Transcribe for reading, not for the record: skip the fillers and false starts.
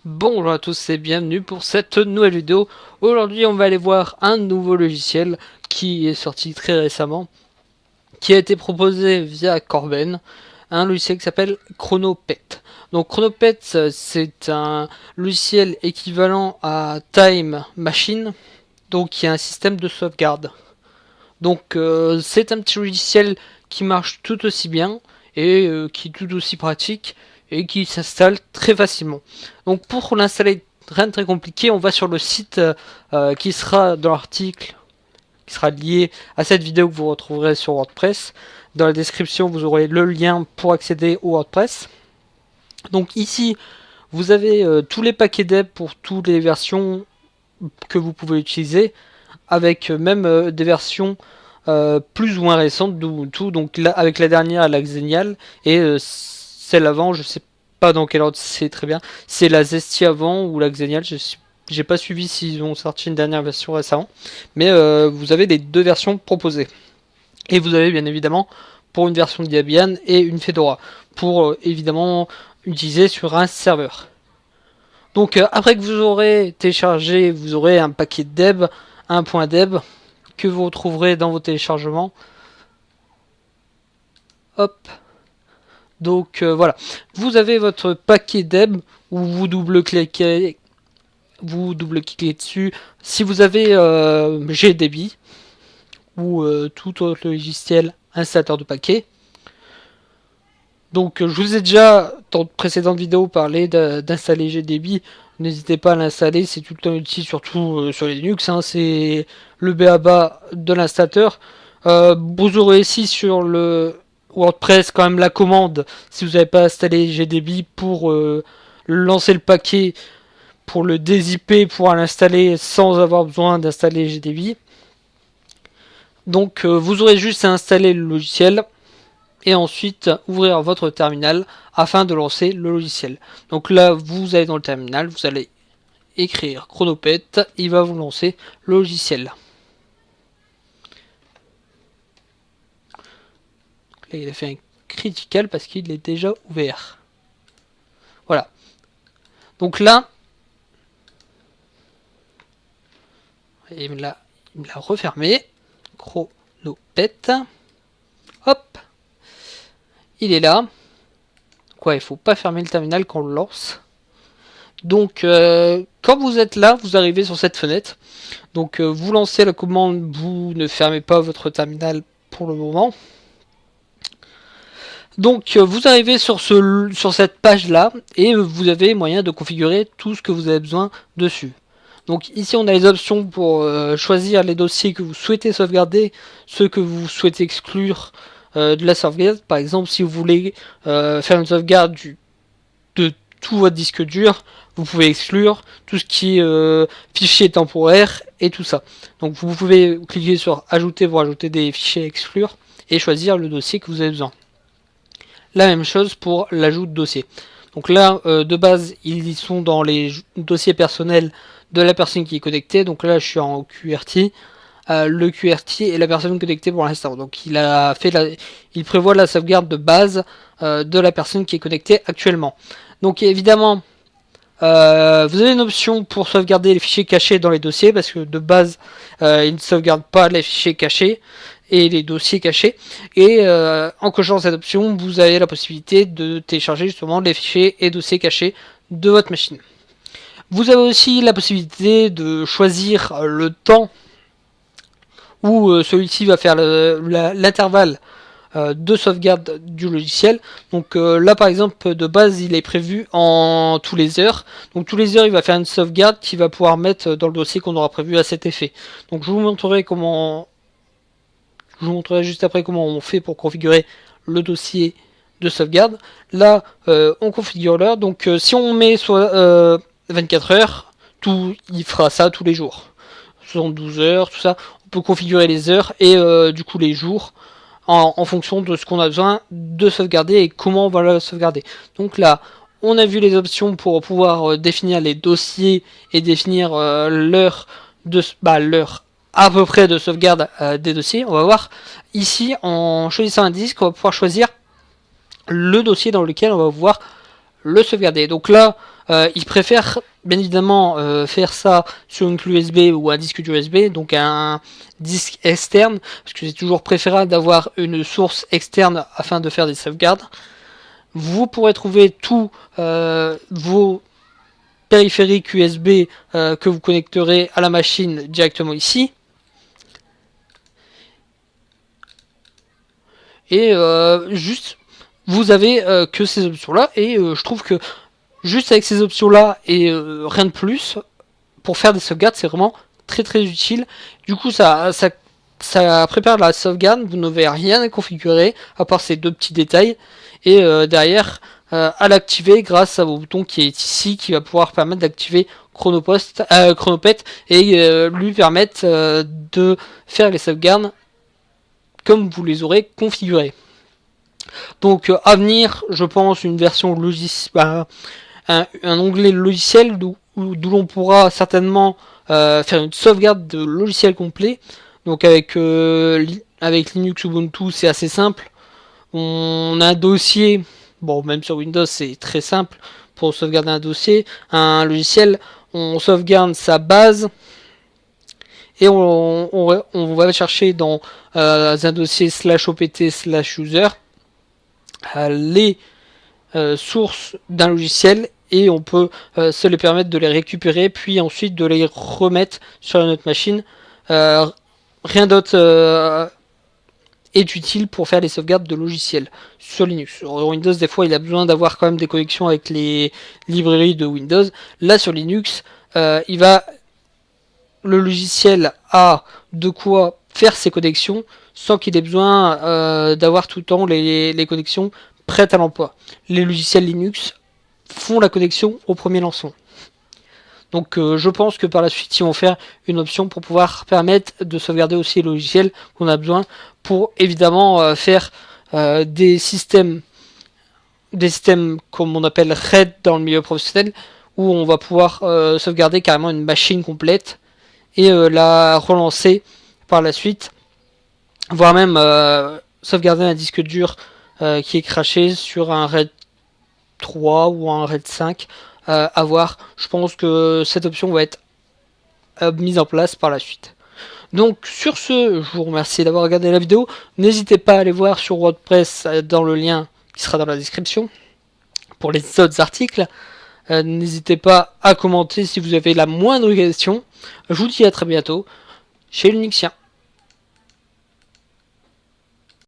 Bonjour à tous et bienvenue pour cette nouvelle vidéo. Aujourd'hui on va aller voir un nouveau logiciel qui est sorti très récemment, qui a été proposé via Corben, un logiciel qui s'appelle Chronopet. Donc Chronopet c'est un logiciel équivalent à Time Machine, donc qui a un système de sauvegarde. Donc c'est un petit logiciel qui marche tout aussi bien et qui est tout aussi pratique et qui s'installe très facilement. Donc pour l'installer, rien de très compliqué, on va sur le site qui sera dans l'article, qui sera lié à cette vidéo que vous retrouverez sur WordPress. Dans la description, vous aurez le lien pour accéder au WordPress. Donc ici, vous avez tous les paquets d'aide pour toutes les versions que vous pouvez utiliser, avec même des versions plus ou moins récentes d'Ubuntu. Donc là, avec la dernière, la Xenial, et celle avant, je sais pas dans quel ordre c'est très bien. C'est la Zesty avant ou la Xenial, j'ai pas suivi s'ils ont sorti une dernière version récemment. Mais vous avez les deux versions proposées. Et vous avez bien évidemment pour une version de Debian et une Fedora. Pour évidemment utiliser sur un serveur. Donc après que vous aurez téléchargé, vous aurez un paquet deb, un point deb, que vous retrouverez dans vos téléchargements. Hop. Donc voilà, vous avez votre paquet deb où vous double-cliquez dessus. Si vous avez GDB ou tout autre logiciel installateur de paquets. Donc je vous ai déjà dans de précédentes vidéos parlé d'installer GDB. N'hésitez pas à l'installer, c'est tout le temps utile, surtout sur les Linux. C'est le b.a.-ba de l'installateur. Vous aurez ici sur le WordPress quand même la commande si vous n'avez pas installé GDB pour lancer le paquet, pour le dézipper, pour l'installer sans avoir besoin d'installer GDB. Donc vous aurez juste à installer le logiciel et ensuite ouvrir votre terminal afin de lancer le logiciel. Donc là vous allez dans le terminal, vous allez écrire Chronopet, il va vous lancer le logiciel. Là, il a fait un critical parce qu'il est déjà ouvert. Voilà. Donc là, il me l'a refermé. Chronopet. Hop. Il est là. Quoi, il faut pas fermer le terminal quand on le lance. Donc, quand vous êtes là, vous arrivez sur cette fenêtre. Donc, vous lancez la commande, vous ne fermez pas votre terminal pour le moment. Donc vous arrivez sur cette page là et vous avez moyen de configurer tout ce que vous avez besoin dessus. Donc ici on a les options pour choisir les dossiers que vous souhaitez sauvegarder, ceux que vous souhaitez exclure de la sauvegarde. Par exemple si vous voulez faire une sauvegarde de tout votre disque dur, vous pouvez exclure tout ce qui est fichier temporaire et tout ça. Donc vous pouvez cliquer sur ajouter pour ajouter des fichiers à exclure et choisir le dossier que vous avez besoin. La même chose pour l'ajout de dossier. Donc là, de base, ils sont dans les dossiers personnels de la personne qui est connectée. Donc là, je suis en QRT. Le QRT est la personne connectée pour l'instant. Donc il prévoit la sauvegarde de base de la personne qui est connectée actuellement. Donc évidemment, vous avez une option pour sauvegarder les fichiers cachés dans les dossiers parce que de base, il ne sauvegarde pas les fichiers cachés et les dossiers cachés, et en cochant cette option vous avez la possibilité de télécharger justement les fichiers et dossiers cachés de votre machine. Vous avez aussi la possibilité de choisir le temps où celui-ci va faire l'intervalle de sauvegarde du logiciel. Donc là par exemple de base il est prévu en tous les heures, donc tous les heures il va faire une sauvegarde qui va pouvoir mettre dans le dossier qu'on aura prévu à cet effet. Donc je vous montrerai juste après comment on fait pour configurer le dossier de sauvegarde. Là, on configure l'heure. Donc, si on met soit 24 heures, il fera ça tous les jours. 72 heures, tout ça. On peut configurer les heures et du coup les jours en fonction de ce qu'on a besoin de sauvegarder et comment on va la sauvegarder. Donc là, on a vu les options pour pouvoir définir les dossiers et définir l'heure à peu près de sauvegarde des dossiers. On va voir ici en choisissant un disque, on va pouvoir choisir le dossier dans lequel on va pouvoir le sauvegarder. Donc là Ils préfèrent bien évidemment faire ça sur une clé USB ou un disque USB, donc un disque externe, parce que c'est toujours préférable d'avoir une source externe afin de faire des sauvegardes. Vous pourrez trouver tous vos périphériques USB que vous connecterez à la machine directement ici. Et juste, vous avez que ces options-là, et je trouve que juste avec ces options-là et rien de plus, pour faire des sauvegardes, c'est vraiment très très utile. Du coup, ça prépare la sauvegarde, vous n'avez rien à configurer, à part ces deux petits détails. Et derrière, à l'activer grâce à vos boutons qui est ici, qui va pouvoir permettre d'activer Chronopet et lui permettre de faire les sauvegardes comme vous les aurez configurées. Donc à venir, je pense une version logiciel, un onglet logiciel d'où l'on pourra certainement faire une sauvegarde de logiciel complet. Donc avec Linux Ubuntu, c'est assez simple. On a un dossier, bon même sur Windows c'est très simple pour sauvegarder un dossier, un logiciel, on sauvegarde sa base et on va chercher dans un dossier /opt/user les sources d'un logiciel et on peut se les permettre de les récupérer puis ensuite de les remettre sur notre machine. Rien d'autre est utile pour faire les sauvegardes de logiciels sur Linux. Sur Windows, des fois, il a besoin d'avoir quand même des connexions avec les librairies de Windows. Là, sur Linux, le logiciel a de quoi faire ses connexions sans qu'il ait besoin d'avoir tout le temps les connexions prêtes à l'emploi. Les logiciels Linux font la connexion au premier lancement. Donc je pense que par la suite ils vont faire une option pour pouvoir permettre de sauvegarder aussi les logiciels qu'on a besoin pour évidemment faire des systèmes comme on appelle RAID dans le milieu professionnel où on va pouvoir sauvegarder carrément une machine complète et la relancer par la suite, voire même sauvegarder un disque dur qui est craché sur un RAID 3 ou un RAID 5 à voir. Je pense que cette option va être mise en place par la suite. Donc sur ce, je vous remercie d'avoir regardé la vidéo. N'hésitez pas à aller voir sur WordPress dans le lien qui sera dans la description pour les autres articles. N'hésitez pas à commenter si vous avez la moindre question. Je vous dis à très bientôt chez Linuxien.